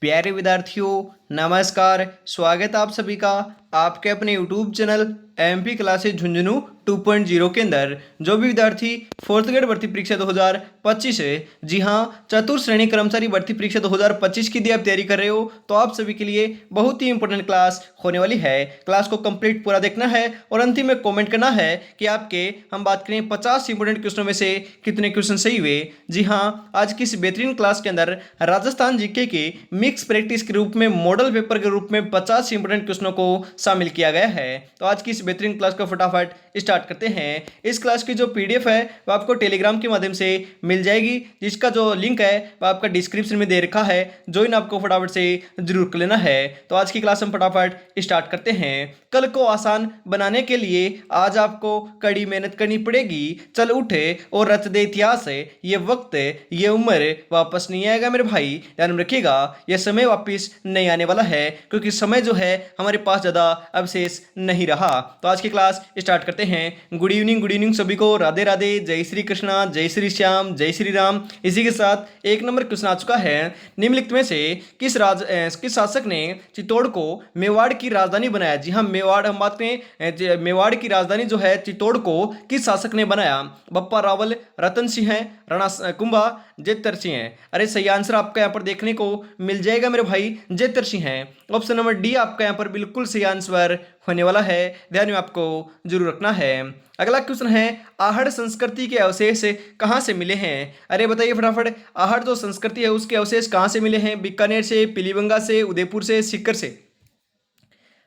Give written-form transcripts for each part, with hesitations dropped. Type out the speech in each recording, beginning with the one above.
प्यारे विद्यार्थियों, नमस्कार। स्वागत है आप सभी का आपके अपने YouTube channel MP classes Jhunjhunu 2.0 के अंदर। जो भी विद्यार्थी फोर्थ ग्रेड भर्ती परीक्षा 2025 है, जी हाँ, चतुर्थ श्रेणी कर्मचारी भर्ती परीक्षा 2025 की यदि आप तैयारी कर रहे हो तो आप सभी के लिए बहुत ही इंपॉर्टेंट क्लास होने वाली है। क्लास को कंप्लीट पूरा देखना है और अंतिम में कमेंट करना है कि आपके हम बात करें 50 इंपॉर्टेंट क्वेश्चनों में से कितने क्वेश्चन सही हुए। जी हाँ, आज की इस बेहतरीन क्लास के अंदर राजस्थान जीके के मिक्स प्रैक्टिस के रूप में मॉडल पेपर के रूप में 50 इंपॉर्टेंट क्वेश्चनों को शामिल किया गया है। तो आज की इस बेहतरीन क्लास को फटाफट स्टार्ट करते हैं। इस क्लास की जो पीडीएफ है वो आपको टेलीग्राम के माध्यम से मिल जाएगी, जिसका जो लिंक है वो आपका डिस्क्रिप्शन में दे रखा है। ज्वाइन आपको फटाफट से जरूर कर लेना है। तो आज की क्लास हम फटाफट स्टार्ट करते हैं। कल को आसान बनाने के लिए आज आपको कड़ी मेहनत करनी पड़ेगी। चल उठे और रच दे इतिहास है, ये वक्त ये उम्र वापस नहीं आएगा मेरे भाई। ध्यान में रखिएगा, यह समय वापस नहीं आने वाला है, क्योंकि समय जो है हमारे पास ज्यादा अवशेष नहीं रहा। तो आज की क्लास स्टार्ट करते हैं। गुड इवनिंग सभी को, राधे राधे, जय श्री कृष्णा, जय श्री श्याम, जय श्री राम। इसी के साथ एक नंबर क्वेश्चन आ चुका है। निम्नलिखित में से किस शासक ने चित्तौड़ को मेवाड़ की राजधानी बनाया? जी हाँ, मेवाड़ हम बात करें, मेवाड़ की राजधानी जो है चित्तौड़ को किस शासक ने बनाया? बप्पा रावल, रतन सिंह है, राणा कुंभा, जेतर सिंह है। अरे सही आंसर आपका यहाँ पर देखने को मिल जाएगा मेरे भाई, जेतर सिंह है। ऑप्शन नंबर डी आपका यहाँ पर बिल्कुल सही आंसर होने वाला है। ध्यान में आपको जरूर रखना है। अगला क्वेश्चन है, आहड़ संस्कृति के अवशेष कहाँ से मिले हैं? अरे बताइए फटाफट, आहड़ जो संस्कृति है उसके अवशेष कहाँ से मिले हैं? बीकानेर से, पीलीभंगा से, उदयपुर से, सीकर से?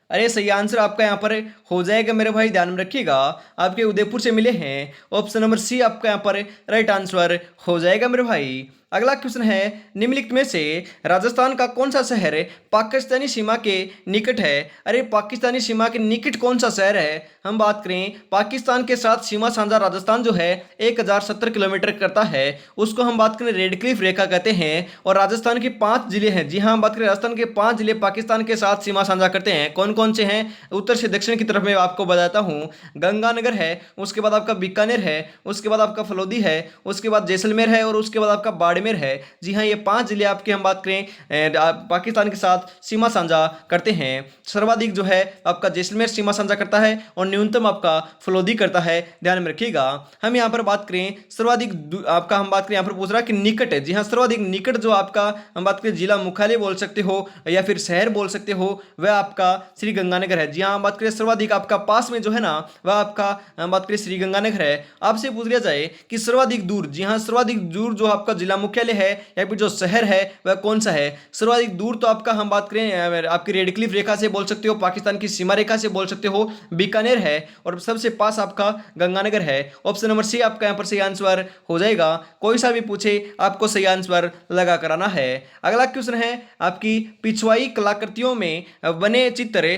अरे सही आंसर आपका यहाँ पर हो जाएगा मेरे भाई, ध्यान में रखिएगा, आपके उदयपुर से मिले हैं। ऑप्शन नंबर सी आपका यहाँ पर राइट आंसर हो जाएगा मेरे भाई। अगला क्वेश्चन है, निम्नलिखित में से राजस्थान का कौन सा शहर पाकिस्तानी सीमा के निकट है? अरे पाकिस्तानी सीमा के निकट कौन सा शहर है? हम बात करें, पाकिस्तान के साथ सीमा साझा राजस्थान जो है 1070 किलोमीटर करता है, उसको हम बात करें रेड क्लिफ रेखा कहते हैं। और राजस्थान के 5 जिले हैं। जी हाँ, हम बात करें राजस्थान के 5 जिले पाकिस्तान के साथ सीमा साझा करते हैं। कौन कौन से हैं? उत्तर से दक्षिण की तरफ मैं आपको बताता हूँ। गंगानगर है, उसके बाद आपका बीकानेर है, उसके बाद आपका फलौदी है, उसके बाद जैसलमेर है और उसके बाद आपका बाड़मेर है। जी हाँ, ये 5 जिले आपके हम बात करें पाकिस्तान के साथ सीमा साझा करते हैं। सर्वाधिक जो है आपका जैसलमेर सीमा साझा करता है और न्यूनतम आपका फलौदी करता है। ध्यान में रखिएगा। हम यहाँ पर बात करें सर्वाधिक आपका हम बात करें यहाँ पर पूछ रहा है कि निकट है। जी हाँ, सर्वाधिक निकट जो आपका हम बात करें जिला मुख्यालय बोल सकते हो या फिर शहर बोल सकते हो, वह आपका श्री गंगानगर है। जी हाँ, हम बात करें सर्वाधिक आपका पास में जो है ना वह आपका हम बात करें श्री गंगानगर है। आपसे पूछ लिया जाए कि सर्वाधिक दूर, जी हाँ, सर्वाधिक दूर जो आपका जिला मुख्यालय है या फिर जो शहर है वह कौन सा है? सर्वाधिक दूर तो आपका हम बात करें आपकी रेड क्लिफ रेखा से बोल सकते हो, पाकिस्तान की सीमा रेखा से बोल सकते हो, बीकानेर है, और सबसे पास आपका गंगानगर है। ऑप्शन नंबर सी आपका यहाँ पर सही आंसर हो जाएगा। कोई सा भी पूछे आपको सही आंसर लगा कराना है। अगला क्वेश्चन है, आपकी पिछवाई कलाकृतियों में बने चित्र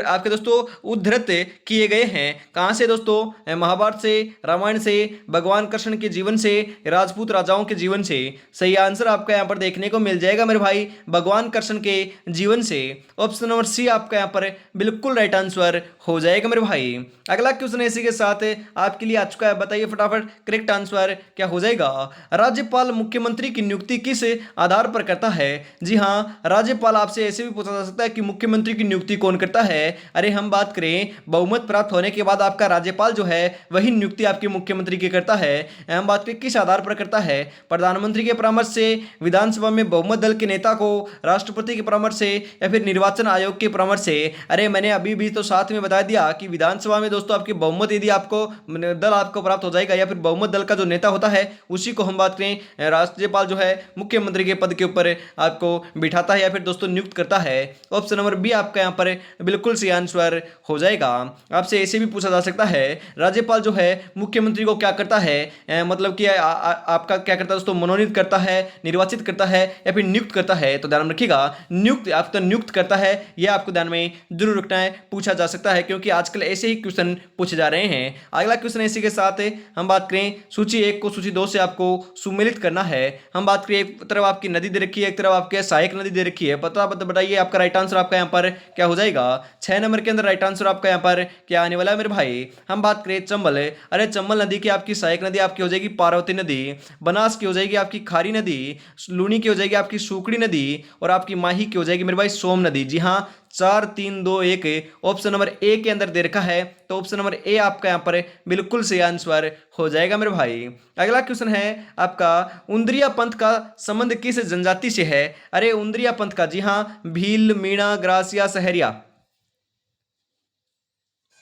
आपके दोस्तों उद्धृत किए गए हैं। कहां से दोस्तों? महाभारत से, रामायण से, भगवान कृष्ण के जीवन से, राजपूत राजाओं के जीवन से? सही आंसर आपका यहां पर देखने को मिल जाएगा मेरे भाई, भगवान कृष्ण के जीवन से। ऑप्शन नंबर सी आपका यहां पर बिल्कुल राइट आंसर हो जाएगा मेरे भाई। अगला क्वेश्चन इसी के साथ आपके लिए आ चुका है। बताइए फटाफट करेक्ट आंसर क्या हो जाएगा? राज्यपाल मुख्यमंत्री की नियुक्ति किस आधार पर करता है? जी हाँ, राज्यपाल आपसे ऐसे भी पूछा जा सकता है कि मुख्यमंत्री की नियुक्ति कौन करता है। अरे हम बात करें, बहुमत प्राप्त होने के बाद आपका राज्यपाल जो है वही नियुक्ति आपके मुख्यमंत्री की करता है। हम बात करें किस आधार पर करता है? प्रधानमंत्री के परामर्श से, विधानसभा में बहुमत दल के नेता को, राष्ट्रपति के परामर्श से, या फिर निर्वाचन आयोग के परामर्श से? अरे मैंने अभी भी तो साथ में बता दिया कि विधानसभा में दोस्तों आपकी बहुमत यदि आपको दल आपको प्राप्त हो जाएगा या फिर बहुमत दल का जो नेता होता है उसी को हम बात करें राज्यपाल जो है मुख्यमंत्री के पद के ऊपर आपको बिठाता है या फिर दोस्तों नियुक्त करता है। ऑप्शन नंबर बी आपका यहाँ पर बिल्कुल सही आंसर हो जाएगा। आपसे ऐसे भी पूछा जा सकता है, राज्यपाल जो है मुख्यमंत्री को क्या करता है, मतलब कि आपका क्या करता है दोस्तों? मनोनीत करता है, निर्वाचित करता है या फिर नियुक्त करता है? तो ध्यान में रखिएगा, नियुक्त आपका नियुक्त करता है, यह आपको ध्यान में जरूर रखना है, पूछा जा सकता है, क्योंकि आजकल ऐसे ही क्वेश्चन पूछे जा रहे हैं। अगला क्वेश्चन इसी के साथ हम बात करें, सूची 1 को सूची 2 से आपको सुमेलित करना है। हम बात करें, एक तरफ आपकी नदी दे रखी है, एक तरफ आपके सहायक नदी दे रखी है। पता बताइए आपका राइट आंसर आपका यहाँ पर क्या हो जाएगा? 6 नंबर के अंदर राइट आंसर आपका यहाँ पर क्या आने वाला है मेरे भाई? हम बात करें चंबल, अरे चंबल नदी की आपकी सहायक नदी आपकी हो जाएगी पार्वती नदी। बनास की हो जाएगी आपकी खारी नदी, लूनी की हो जाएगी आपकी सूखड़ी नदी, और आपकी माही की हो जाएगी मेरे भाई सोम नदी। जी हाँ, 4 3 2 1 ऑप्शन नंबर ए के अंदर दे रखा है, तो ऑप्शन नंबर ए आपका यहाँ पर बिल्कुल सही आंसर हो जाएगा मेरे भाई। अगला क्वेश्चन है आपका, उंद्रिया पंथ का संबंध किस जनजाति से है? अरे उंद्रिया पंथ का, जी हाँ, भील, मीणा, ग्रासिया, सहरिया।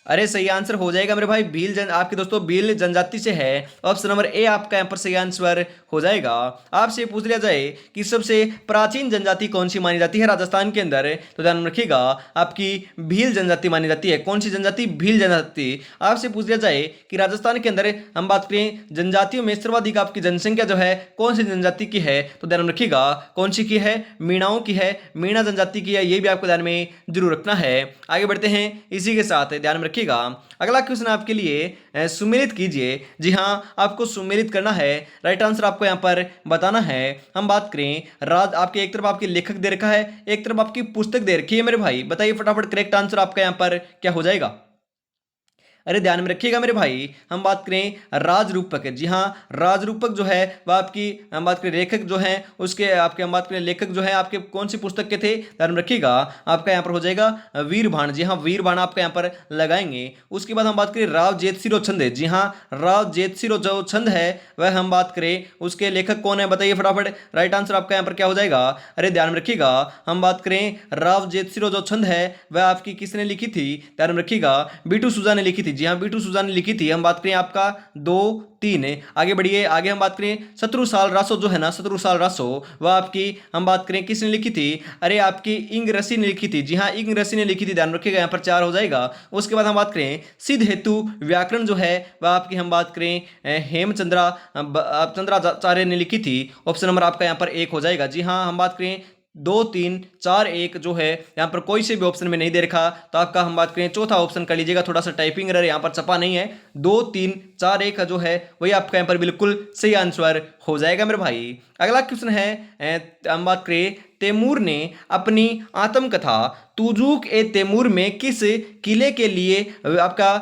अरे सही आंसर हो जाएगा मेरे भाई, आपके दोस्तों भील जनजाति से है। ऑप्शन नंबर ए आपका यहाँ पर सही आंसर हो जाएगा। आपसे पूछ लिया जाए कि सबसे प्राचीन जनजाति कौन सी मानी जाती है राजस्थान के अंदर, तो ध्यान में रखिएगा आपकी भील जनजाति मानी जाती है। कौन सी जनजाति? भील जनजाति। आपसे पूछ लिया जाए कि राजस्थान के अंदर हम बात करें जनजातियों में सर्वाधिक आपकी जनसंख्या जो है कौन सी जनजाति की है, तो ध्यान में रखिएगा कौन सी की है? मीणाओं की है, मीणा जनजाति की है। ये भी आपको ध्यान में जरूर रखना है। आगे बढ़ते हैं इसी के साथ, ध्यान में रखिएगा। अगला क्वेश्चन आपके लिए सुमेलित कीजिए। जी हां, आपको सुमेलित करना है, राइट आंसर आपको यहां पर बताना है। हम बात करें आपके एक तरफ आपके लेखक दे रखा है, एक तरफ आपकी पुस्तक दे रखी है मेरे भाई, बताइए फटाफट करेक्ट आंसर आपका यहां पर क्या हो जाएगा? अरे ध्यान में रखिएगा मेरे भाई, हम बात करें राजरूपक। जी हाँ, राजरूपक जो है वह आपकी, हम बात करें लेखक जो है उसके, आपके हम बात करें लेखक जो है आपके कौन सी पुस्तक के थे, ध्यान में रखिएगा आपका यहाँ पर हो जाएगा वीरभान। जी हाँ, वीरभान आपका यहाँ पर लगाएंगे। उसके बाद हम बात करें राव जेतसिरो छंद। जी हाँ, राव जेतसिरो जो छंद है वह हम बात करें उसके लेखक कौन है, बताइए फटाफट, राइट आंसर आपका यहाँ पर क्या हो जाएगा? अरे ध्यान में रखिएगा, हम बात करें राव जेतसिरो जो छंद है वह आपकी किसने लिखी थी, ध्यान में रखिएगा बीटू सुजा ने लिखी थी। जी हाँ, बीटू सुजा ने लिखी थी। हम बात करें आपका 2 3, आगे बढ़िए, आगे हम बात करें शत्रुसाल रासो जो है ना, शत्रुसाल रासो, वह आपकी हम बात करें किसने लिखी थी? अरे आपकी इंग रसी ने लिखी थी। जी हाँ, इंग रसी ने लिखी थी, ध्यान रखिएगा यहाँ पर 4 हो जाएगा। उसके बाद हम बात करें सिद्ध हेतु व्याकरण जो है वह आपकी हम बात करें चंद्राचार्य ने लिखी थी। ऑप्शन नंबर आपका यहाँ पर 1 हो जाएगा। जी हाँ, हम बात करें 2 3 4 1 जो है यहाँ पर कोई से भी ऑप्शन में नहीं दे रखा, तो आपका हम बात करें चौथा ऑप्शन कर लीजिएगा, थोड़ा सा टाइपिंग एरर यहाँ पर छपा नहीं है। 2 3 4 1 जो है वही आपका यहाँ पर बिल्कुल सही आंसर हो जाएगा मेरे भाई। अगला क्वेश्चन है, हम बात करें तैमूर ने अपनी आत्मकथा तुजुक ए तैमूर में किस किले के लिए आपका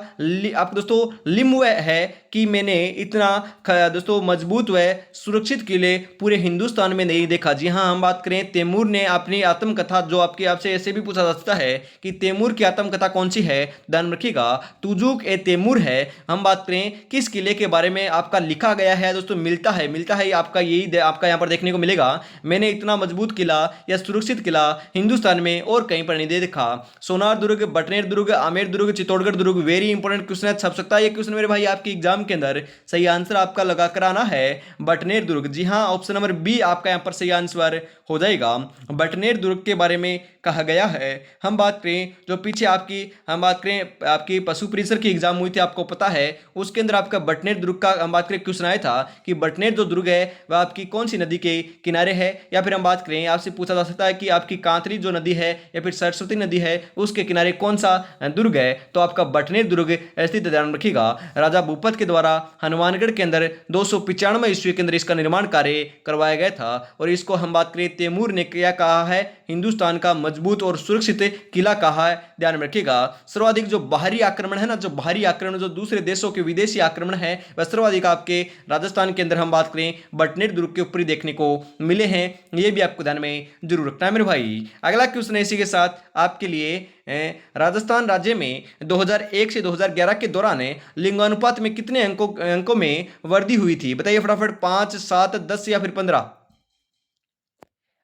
दोस्तों लिम्ब है कि मैंने इतना दोस्तों मजबूत व सुरक्षित किले पूरे हिंदुस्तान में नहीं देखा। जी हाँ, हम बात करें तैमूर ने अपनी आत्मकथा, जो आपसे ऐसे भी पूछा जा सकता है कि तैमूर की आत्मकथा कौन सी है, ध्यान रखिएगा तुजुक ए तैमूर है। हम बात करें किस किले के बारे में आपका लिखा गया है दोस्तों, मिलता है आपका यही आपका यहाँ पर देखने को मिलेगा, मैंने इतना मजबूत किला या सुरक्षित किला हिंदुस्तान में और कहीं पर नहीं देखा। सोनार दुर्ग, बटनेर दुर्ग, आमेर दुर्ग, चित्तौड़गढ़ दुर्ग। वेरी इंपॉर्टेंट क्वेश्चन है, छप सकता है ये क्वेश्चन मेरे भाई आपके एग्जाम के अंदर। सही आंसर आपका लगा कर आना है बटनेर दुर्ग। जी हाँ, ऑप्शन नंबर बी आपका यहाँ पर सही आंसर हो जाएगा। बटनेर दुर्ग के बारे में कहा गया है। हम बात करें जो पीछे हम बात करें आपकी पशु परिसर की एग्जाम हुई थी, आपको पता है उसके अंदर आपका बटनेर दुर्ग का हम बात करें क्वेश्चन आया था कि बटनेर जो दुर्ग है वह आपकी कौन सी नदी के किनारे है, या फिर हम बात करें आपसे पूछा जा सकता है कि आपकी कांतरी जो नदी है या फिर सरस्वती नदी है उसके किनारे कौन सा दुर्ग है, तो आपका बटनेर दुर्ग स्थित। ध्यान रखिएगा राजा भूपत के द्वारा हनुमानगढ़ के अंदर 295 ईस्वी के अंदर इसका निर्माण कार्य करवाया गया था, और इसको हम बात करें तैमूर ने क्या कहा है, हिंदुस्तान का मजबूत और सुरक्षित किला कहा है। ध्यान में रखिएगा सर्वाधिक जो बाहरी आक्रमण है ना, जो बाहरी आक्रमण जो दूसरे देशों के विदेशी आक्रमण है वह सर्वाधिक आपके राजस्थान के अंदर हम बात करें बटनेर दुर्ग के ऊपर ही देखने को मिले हैं। ये भी आपको ध्यान में जरूर रखना है मेरे भाई। अगला क्वेश्चन इसी के साथ आपके लिए, राजस्थान राज्य में 2001 से 2011 के दौरान लिंगानुपात में कितने अंकों में वृद्धि हुई थी, बताइए फटाफट, 5 7 10 या फिर 15?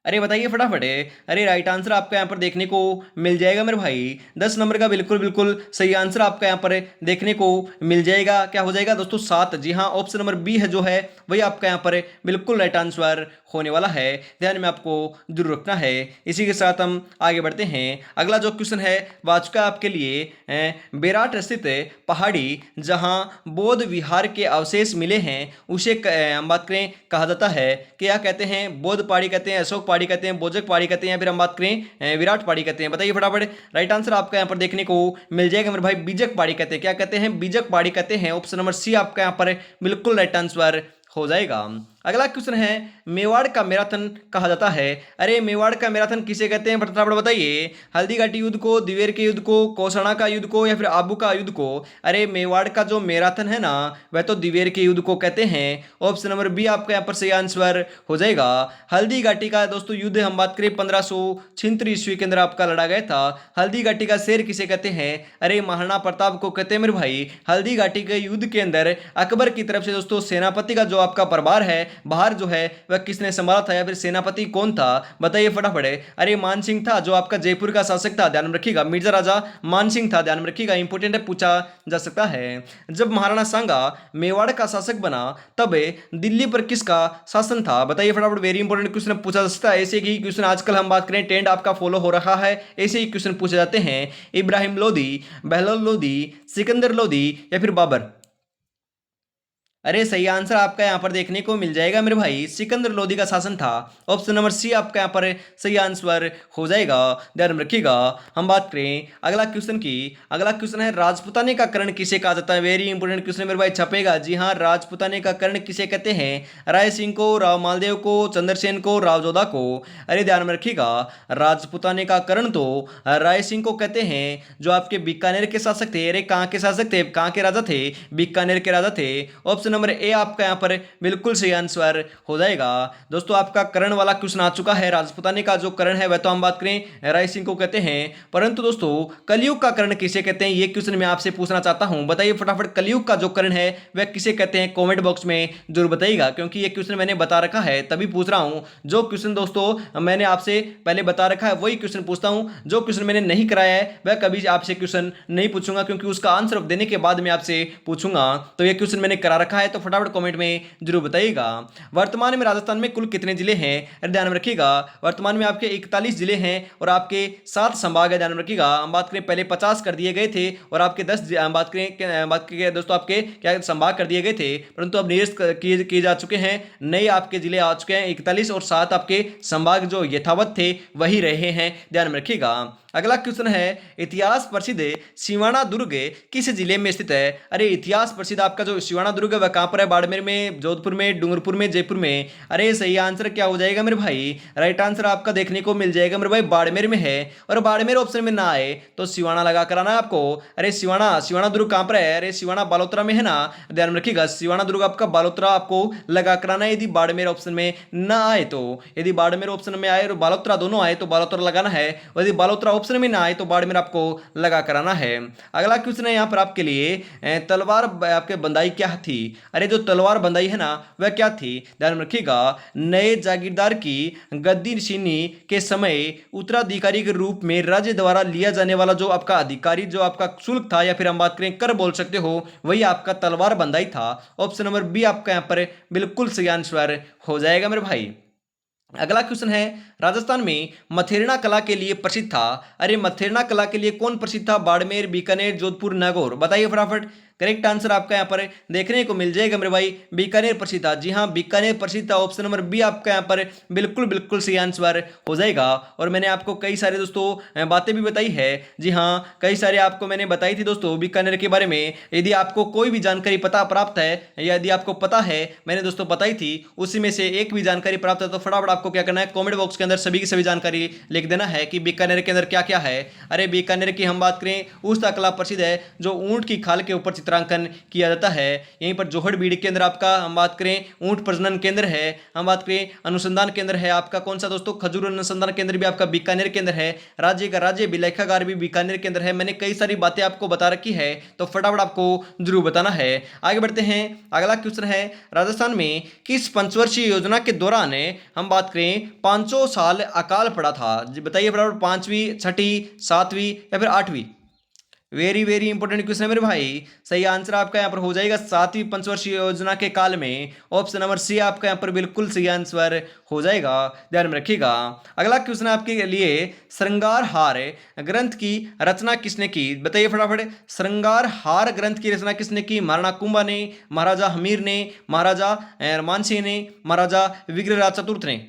अरे बताइए फटाफट। अरे राइट आंसर आपका यहाँ पर देखने को मिल जाएगा मेरे भाई, 10 नंबर का बिल्कुल बिल्कुल सही आंसर आपका यहाँ पर देखने को मिल जाएगा। क्या हो जाएगा दोस्तों? 7। जी हाँ, ऑप्शन नंबर बी है जो है वही आपका यहाँ पर बिल्कुल राइट आंसर होने वाला है, ध्यान में आपको जरूर रखना है। इसी के साथ हम आगे बढ़ते हैं। अगला जो क्वेश्चन है वाचका आपके लिए, बेराट स्थित पहाड़ी जहाँ बौद्ध विहार के अवशेष मिले हैं उसे हम बात करें कहा जाता है, क्या कहते हैं? बौद्ध पहाड़ी कहते हैं, अशोक पहाड़ी कहते हैं, बोजक पहाड़ी कहते हैं, या फिर हम बात करें विराट पहाड़ी कहते हैं, बताइए फटाफट। राइट आंसर आपका यहाँ पर देखने को मिल जाएगा मेरे भाई, बीजक पहाड़ी कहते हैं। क्या कहते हैं? बीजक पहाड़ी कहते हैं। ऑप्शन नंबर सी आपका यहाँ पर बिल्कुल राइट आंसर हो जाएगा। अगला क्वेश्चन है, मेवाड़ का मैराथन कहा जाता है। अरे मेवाड़ का मैराथन किसे कहते हैं, फटाफट बताइए। हल्दी घाटी युद्ध को, दिवेर के युद्ध को, कौशणा का युद्ध को, या फिर आबू का युद्ध को। अरे मेवाड़ का जो मैराथन है ना, वह तो दिवेर के युद्ध को कहते हैं। ऑप्शन नंबर बी आपका यहाँ पर सही आंसर हो जाएगा। हल्दी घाटी का दोस्तों युद्ध हम बात करें 1576 ईस्वी के अंदर आपका लड़ा गया था। हल्दी घाटी का शेर किसे कहते हैं? अरे महाराणा प्रताप को कहते हैं मेरे भाई। हल्दी घाटी के युद्ध के अंदर अकबर की तरफ से दोस्तों सेनापति का जो आपका प्रभार है बाहर जो है वह किसने संभाला था, या फिर सेनापति कौन था, बताइए फटाफट। अरे मान सिंह था, जो आपका जयपुर का शासक था, ध्यान में रखिएगा। मिर्जा राजा मान सिंह था, ध्यान में रखिएगा, इंपोर्टेंट है, पूछा जा सकता है। जब महाराणा सांगा मेवाड़ का शासक बना तब दिल्ली पर किसका शासन था, बताइए फटाफट। वेरी इंपोर्टेंट क्वेश्चन पूछा जा सकता है। ऐसे ही क्वेश्चन आजकल हम बात करें ट्रेंड आपका फॉलो हो रहा है, ऐसे ही क्वेश्चन पूछे जाते हैं। इब्राहिम लोदी, बहलोल लोदी, सिकंदर लोदी, या फिर बाबर। अरे सही आंसर आपका यहाँ पर देखने को मिल जाएगा मेरे भाई, सिकंदर लोदी का शासन था। ऑप्शन नंबर सी आपका यहाँ पर सही आंसर हो जाएगा, ध्यान में रखिएगा। हम बात करें अगला क्वेश्चन की। अगला क्वेश्चन है, राजपूताने का कर्ण किसे कहा जाता है। वेरी इंपोर्टेंट क्वेश्चन मेरे भाई, छपेगा। जी हाँ, राजपूताने का कर्ण किसे कहते हैं? राय सिंह को, राव मालदेव को, चंद्रसेन को, राव जोधा को। अरे ध्यान में रखिएगा, राजपूताने का कर्ण तो राय सिंह को कहते हैं, जो आपके बीकानेर के शासक थे। अरे कहाँ के शासक थे, कहाँ के राजा थे? बीकानेर के राजा थे। ऑप्शन नंबर ए आपका यहां पर बिल्कुल सही आंसर हो जाएगा। दोस्तों आपका कर्ण वाला क्वेश्चन आ चुका है। राजपूताने का जो कर्ण है वह तो हम बात करें राय सिंह को कहते हैं, परंतु दोस्तों कलयुग का कर्ण किसे कहते हैं, ये क्वेश्चन मैं आपसे पूछना चाहता हूं। बताइए फटाफट, कलयुग का जो कर्ण है वह किसे कहते हैं? कमेंट बॉक्स में जरूर बताइएगा, क्योंकि ये क्वेश्चन मैंने बता रखा है तभी पूछ रहा हूं। जो क्वेश्चन दोस्तों मैंने आपसे पहले बता रखा है वही क्वेश्चन पूछता हूं। जो क्वेश्चन मैंने नहीं कराया है वह कभी आपसे क्वेश्चन नहीं पूछूंगा, क्योंकि उसका आंसर देने के बाद मैं आपसे पूछूंगा। तो ये क्वेश्चन मैंने करा रखा है, तो फटाफट कमेंट में जरूर बताइएगा। वर्तमान में राजस्थान में कुल कितने जिले हैं? ध्यान में रखिएगा, वर्तमान में आपके 41 जिले हैं और आपके 7 संभाग है, ध्यान में रखिएगा। हम बात करें पहले 50 कर दिए गए थे और आपके 10 बात करें दोस्तों आपके क्या संभाग कर दिए गए थे, परंतु अब निरस्त किए जा चुके हैं। नए आपके जिले आ चुके हैं 41 और 7 आपके संभाग जो यथावत थे वही रहे हैं, ध्यान में रखिएगा। अगला क्वेश्चन है, इतिहास प्रसिद्ध सिवाना दुर्ग किस जिले में स्थित है? अरे इतिहास प्रसिद्ध आपका जो सिवाना दुर्ग है वह कहां पर है? बाड़मेर में, जोधपुर में, डूंगरपुर में, जयपुर में। अरे सही आंसर क्या हो जाएगा मेरे भाई? राइट आंसर आपका देखने को मिल जाएगा मेरे भाई, बाड़मेर में है। और बाड़मेर ऑप्शन में ना आए तो सिवाना लगा कर आना आपको। अरे सिवाना, सिवाना दुर्ग कहां पर है? अरे सिवाना बालोतरा में है ना, ध्यान में रखिएगा। सिवाना दुर्ग आपका बालोतरा आपको लगा कराना है, यदि बाड़मेर ऑप्शन में ना आए तो। यदि बाड़मेर ऑप्शन में आए और बालोतरा दोनों आए तो बालोतरा लगाना है, और यदि बालोतरा ऑप्शन में ना आए तो बाड़मेर आपको लगा कराना है। अगला क्वेश्चन है यहाँ पर आपके लिए, तलवार आपके बंदाई क्या थी? अरे जो तलवार बंदाई है ना वह क्या थी, ध्यान में रखिएगा। नए जागीरदार की गद्दी नशीनी के समय उत्तराधिकारी के रूप में राज्य द्वारा लिया जाने वाला जो आपका अधिकारी, जो आपका शुल्क था, या फिर हम बात करें कर बोल सकते हो, वही आपका तलवार बंदाई था। ऑप्शन नंबर बी आपका यहाँ पर बिल्कुल सही आंसर हो जाएगा मेरे भाई। अगला क्वेश्चन है, राजस्थान में मथेरना कला के लिए प्रसिद्ध था। अरे मथेरना कला के लिए कौन प्रसिद्ध था? बाड़मेर, बीकानेर, जोधपुर, नागौर। बताइए फटाफट। करेक्ट आंसर आपका यहाँ पर देखने को मिल जाएगा मेरे भाई, बीकानेर प्रसिद्ध था। जी हाँ, बीकानेर प्रसिद्ध था। ऑप्शन नंबर बी आपका यहाँ पर बिल्कुल बिल्कुल सही आंसर हो जाएगा। और मैंने आपको कई सारे दोस्तों बातें भी बताई है। जी हाँ, कई सारे आपको मैंने बताई थी दोस्तों बीकानेर के बारे में। यदि आपको कोई भी जानकारी पता प्राप्त है, या यदि आपको पता है मैंने दोस्तों बताई थी, उसी में से एक भी जानकारी प्राप्त है, तो फटाफट आपको क्या करना है, कमेंट बॉक्स के अंदर सभी की सभी जानकारी लिख देना है कि बीकानेर के अंदर क्या क्या है। अरे बीकानेर की हम बात करें, उस्ता कला प्रसिद्ध है, जो ऊंट की खाल के ऊपर चित्रांकन किया जाता है। यहीं पर जोहड़बीड़ के अंदर आपका हम बात करें ऊंट प्रजनन केंद्र है। हम बात करें अनुसंधान केंद्र है आपका कौन सा दोस्तों? खजूर अनुसंधान केंद्र भी आपका बीकानेर के अंदर है। राज्य का राज्य विलेखागार भी बीकानेर के अंदर है। मैंने कई सारी बातें आपको बता रखी है, तो फटाफट आपको जरूर बताना है। आगे बढ़ते हैं, अगला क्वेश्चन है, राजस्थान में किस पंचवर्षीय योजना के दौरान हम बात करें 500 साल अकाल पड़ा था? बताइए फटाफट, 5वीं, 6ठी, 7वीं, या फिर 8वीं? वेरी वेरी इंपॉर्टेंट क्वेश्चन है मेरे भाई। सही आंसर आपका यहाँ पर हो जाएगा 7वीं पंचवर्षीय योजना के काल में। ऑप्शन नंबर सी आपका यहाँ पर बिल्कुल सही आंसर हो जाएगा, ध्यान में रखिएगा। अगला क्वेश्चन आपके लिए, श्रृंगार हार ग्रंथ की रचना किसने की? बताइए फटाफट। श्रृंगार हार ग्रंथ की रचना किसने की? महाराणा कुंभा ने, महाराजा हमीर ने, महाराजा मानसिंह ने, महाराजा विग्रहराज चतुर्थ ने।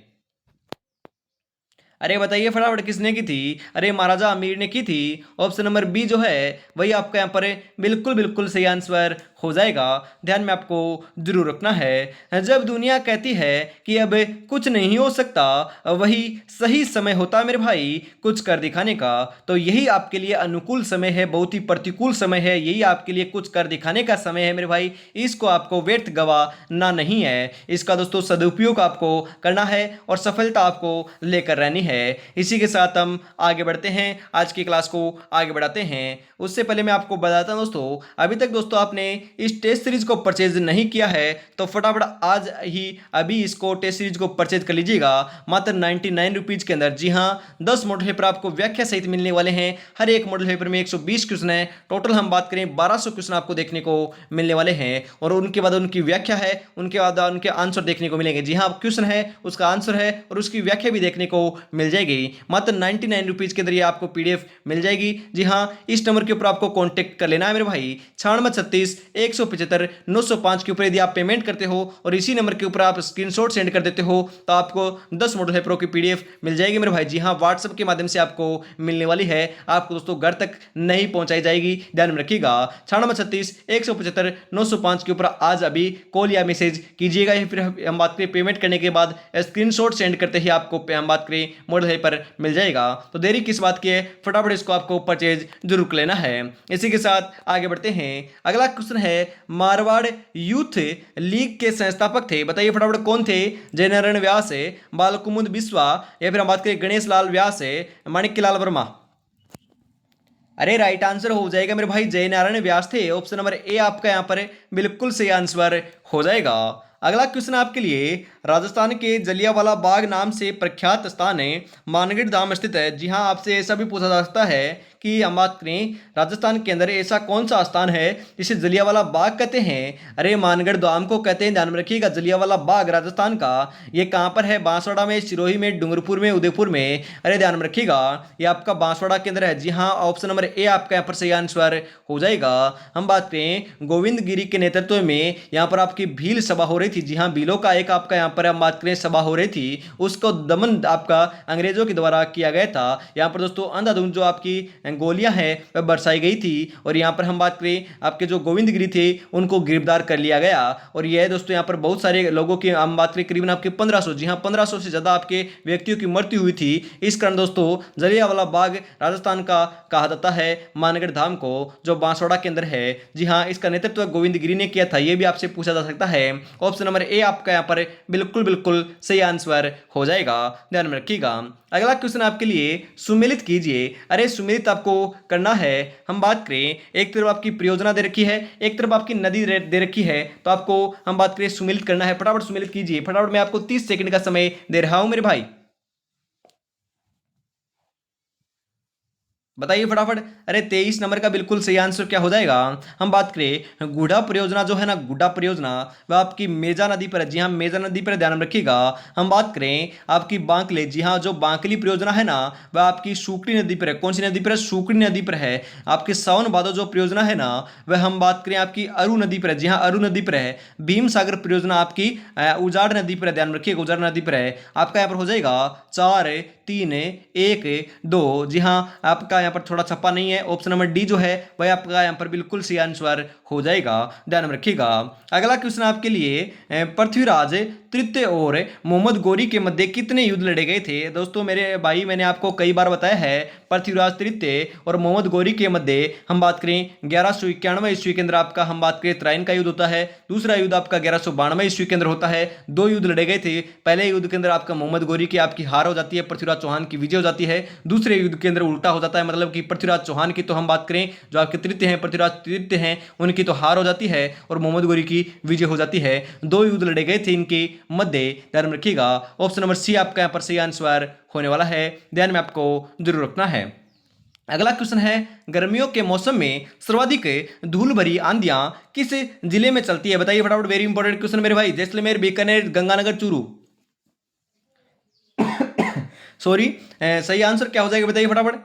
अरे बताइए फटाफट किसने की थी? अरे महाराजा अमीर ने की थी। ऑप्शन नंबर बी जो है वही आपका यहाँ पर बिल्कुल बिल्कुल सही आंसर हो जाएगा। ध्यान में आपको जरूर रखना है। जब दुनिया कहती है कि अब कुछ नहीं हो सकता, वही सही समय होता है मेरे भाई कुछ कर दिखाने का। तो यही आपके लिए अनुकूल समय है, बहुत ही प्रतिकूल समय है, यही आपके लिए कुछ कर दिखाने का समय है मेरे भाई। इसको आपको व्यर्थ गवाना नहीं है, इसका दोस्तों सदुपयोग आपको करना है और सफलता आपको लेकर रहनी है। इसी के साथ हम आगे बढ़ते हैं, आज की क्लास को आगे बढ़ाते हैं। उससे पहले मैं आपको बताता हूं दोस्तों, अभी तक दोस्तों आपने इस टेस्ट सीरीज को परचेज नहीं किया है तो फटाफट आज ही अभी इसको टेस्ट सीरीज को परचेज कर लीजिएगा मात्र 99 रुपीज के अंदर। जी हाँ, 10 मॉडल पेपर आपको व्याख्या सहित मिलने वाले हैं। हर एक मॉडल पेपर में 120 क्वेश्चन है, टोटल हम बात करें 1200 क्वेश्चन आपको देखने को मिलने वाले हैं और उनके बाद उनकी व्याख्या है, उनके बाद उनके आंसर देखने को मिलेंगे। जी हाँ, क्वेश्चन है उसका आंसर है और उसकी व्याख्या भी देखने को मिल जाएगी। मात्र 99 रुपीज के अंदर ये आपको पीडीएफ मिल जाएगी। जी हाँ, इस नंबर के ऊपर आपको कॉन्टेक्ट कर लेना है मेरे भाई, 9636 175 905 के ऊपर यदि आप पेमेंट करते हो और इसी नंबर के ऊपर आप स्क्रीनशॉट सेंड कर देते हो तो आपको 10 मॉडल पेपरों की पीडीएफ मिल जाएगी मेरे भाई। जी हाँ, व्हाट्सएप के माध्यम से आपको मिलने वाली है, आपको दोस्तों घर तक नहीं पहुंचाई जाएगी, ध्यान में रखिएगा। 9636 175 905 के ऊपर आज अभी कॉल या मैसेज कीजिएगा। फिर हम बात करें पेमेंट करने के बाद स्क्रीनशॉट सेंड करते ही आपको हम बात करें मॉडल पेपर मिल जाएगा। तो देरी किस बात की है, फटाफट इसको आपको परचेज जरूर कर लेना है। इसी के साथ आगे बढ़ते हैं। अगला क्वेश्चन है, मारवाड़ यूथ लीग के संस्थापक थे, बताइए फटाफट कौन थे? जयनारायण व्यास है, बालकुमुद बिस्वा, या फिर हम बात करें गणेश लाल व्यास है, माणिक्यलाल वर्मा। अरे राइट आंसर हो जाएगा मेरे भाई जयनारायण व्यास थे। ऑप्शन नंबर ए आपका यहां पर बिल्कुल सही आंसर हो जाएगा। अगला क्वेश्चन आपके लिए, राजस्थान के जलियांवाला बाग नाम से प्रख्यात स्थान है मानगढ़ धाम स्थित है। जी हाँ, आपसे ऐसा भी पूछा जा सकता है कि हम बात करें राजस्थान के अंदर ऐसा कौन सा स्थान है जिसे जलियांवाला बाग कहते हैं? अरे मानगढ़ धाम को कहते हैं, ध्यान में रखिएगा। जलियांवाला बाग राजस्थान का ये कहाँ पर है? बांसवाड़ा में, सिरोही में, डूंगरपुर में, उदयपुर में। अरे ध्यान में रखिएगा, ये आपका बांसवाड़ा के अंदर है। जी हाँ, ऑप्शन नंबर ए आपका यहाँ पर सही आंसर हो जाएगा। हम बात करें गोविंद गिरी के नेतृत्व में यहाँ पर आपकी भील सभा हो रही थी। जी हाँ, भीलों का एक आपका यहाँ पर हम बात करें सभा हो रही थी, उसको दमन आपका अंग्रेजों के द्वारा किया गया था। यहाँ पर दोस्तों अंधाधुंध जो आपकी गोलियां हैं वह बरसाई गई थी और यहाँ पर हम बात करें आपके जो गोविंद गिरी थे उनको गिरफ्तार कर लिया गया। और यह दोस्तों यहाँ पर बहुत सारे लोगों की हम बात करें करीबन आपके 1500, जी हाँ 1500 से ज्यादा आपके व्यक्तियों की मृत्यु हुई थी। इस कारण दोस्तों जलियांवाला बाग राजस्थान का कहा जाता है मानगढ़ धाम को, जो बांसवाड़ा के अंदर है। जी हाँ, इसका नेतृत्व गोविंद गिरी ने किया था, यह भी आपसे पूछा जा सकता है। ऑप्शन नंबर ए आपका यहाँ पर बिल्कुल बिल्कुल सही आंसर हो जाएगा, ध्यान में रखिएगा। अगला क्वेश्चन आपके लिए, सुमेलित कीजिए। अरे सुमेलित आपको करना है, हम बात करें एक तरफ आपकी परियोजना दे रखी है, एक तरफ आपकी नदी दे रखी है, तो आपको हम बात करें सुमेलित करना है। फटाफट सुमेलित कीजिए, फटाफट। मैं आपको 30 सेकंड का समय दे रहा हूं मेरे भाई, बताइए फटाफट। अरे 23 नंबर का बिल्कुल सही आंसर क्या हो जाएगा? हम बात करें गुड्डा परियोजना जो है ना, गुड्डा परियोजना वह आपकी मेजा नदी पर है। जी हाँ, मेजा नदी पर ध्यान में रखिएगा। हम बात करें आपकी बांकले, जी हाँ जो बांकली परियोजना है ना वह आपकी सूकड़ी नदी पर है। कौन सी नदी पर है? सूकड़ी नदी पर है। आपके सावन भादो जो परियोजना है ना वह हम बात करें आपकी अरु नदी पर है। जी हाँ, अरु नदी पर है। भीम सागर परियोजना आपकी उजाड़ नदी पर है, ध्यान रखिएगा उजाड़ नदी पर है। आपका यहाँ पर हो जाएगा 4 3 1 2। जी हाँ, आपका यहाँ पर थोड़ा छप्पा नहीं है, ऑप्शन नंबर डी जो है वह आपका यहाँ पर बिल्कुल सही आंसर हो जाएगा, ध्यान में रखिएगा। अगला क्वेश्चन आपके लिए, पृथ्वीराज तृतीय और मोहम्मद गोरी के मध्य कितने युद्ध लड़े गए थे? दोस्तों मेरे भाई, मैंने आपको कई बार बताया है, पृथ्वीराज तृतीय और मोहम्मद गोरी के मध्य हम बात करें 1191 ईस्वी के अंदर आपका हम बात करें त्राइन का युद्ध होता है। दूसरा युद्ध आपका 1192 ईस्वी के अंदर होता है। 2 युद्ध लड़े गए थे। पहले युद्ध के अंदर आपका मोहम्मद गोरी की आपकी हार हो जाती है, पृथ्वीराज चौहान की विजय हो जाती है। दूसरे युद्ध के अंदर उल्टा हो जाता है, मतलब कि पृथ्वीराज चौहान की तो हम बात करें जो आपके तृतीय हैं, पृथ्वीराज तृतीय हैं, उनकी तो हार हो जाती है और मोहम्मद गोरी की विजय हो जाती है। 2 युद्ध लड़े गए थे इनके मध्य, ध्यान में रखिएगा। ऑप्शन नंबर सी आपका यहाँ पर सही आंसर होने वाला है, ध्यान में आपको जरूर रखना है। अगला क्वेश्चन है, गर्मियों के मौसम में सर्वाधिक धूल भरी आंधियां किस जिले में चलती है? बताइए फटाफट, वेरी इंपॉर्टेंट क्वेश्चन मेरे भाई। जैसलमेर, बीकानेर, गंगानगर, चूरू। सॉरी, सही आंसर क्या हो जाएगा बताइए फटाफट।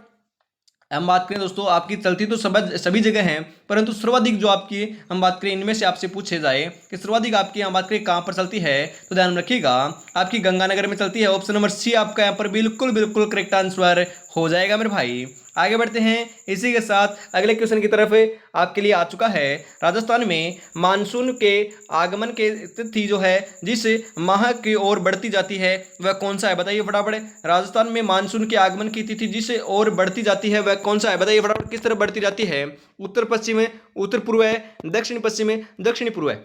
हम बात करें दोस्तों, आपकी चलती तो सभी जगह हैं, परंतु सर्वाधिक जो आपकी हम बात करें इनमें से आपसे पूछे जाए कि सर्वाधिक आपकी हम बात करें कहां पर चलती है, तो ध्यान में रखिएगा आपकी गंगानगर में चलती है। ऑप्शन नंबर सी आपका यहाँ पर बिल्कुल बिल्कुल करेक्ट आंसर हो जाएगा मेरे भाई। आगे बढ़ते हैं इसी के साथ अगले क्वेश्चन की तरफ। आपके लिए आ चुका है, राजस्थान में मानसून के आगमन के तिथि जो है जिस माह की ओर बढ़ती जाती है वह कौन सा है, बताइए फटाफट। राजस्थान में मानसून के आगमन की तिथि जिस ओर बढ़ती जाती है वह कौन सा है, बताइए फटाफट। किस तरफ बढ़ती जाती है? उत्तर पश्चिम है, उत्तर पूर्व है, दक्षिण पश्चिम है, दक्षिण पूर्व है?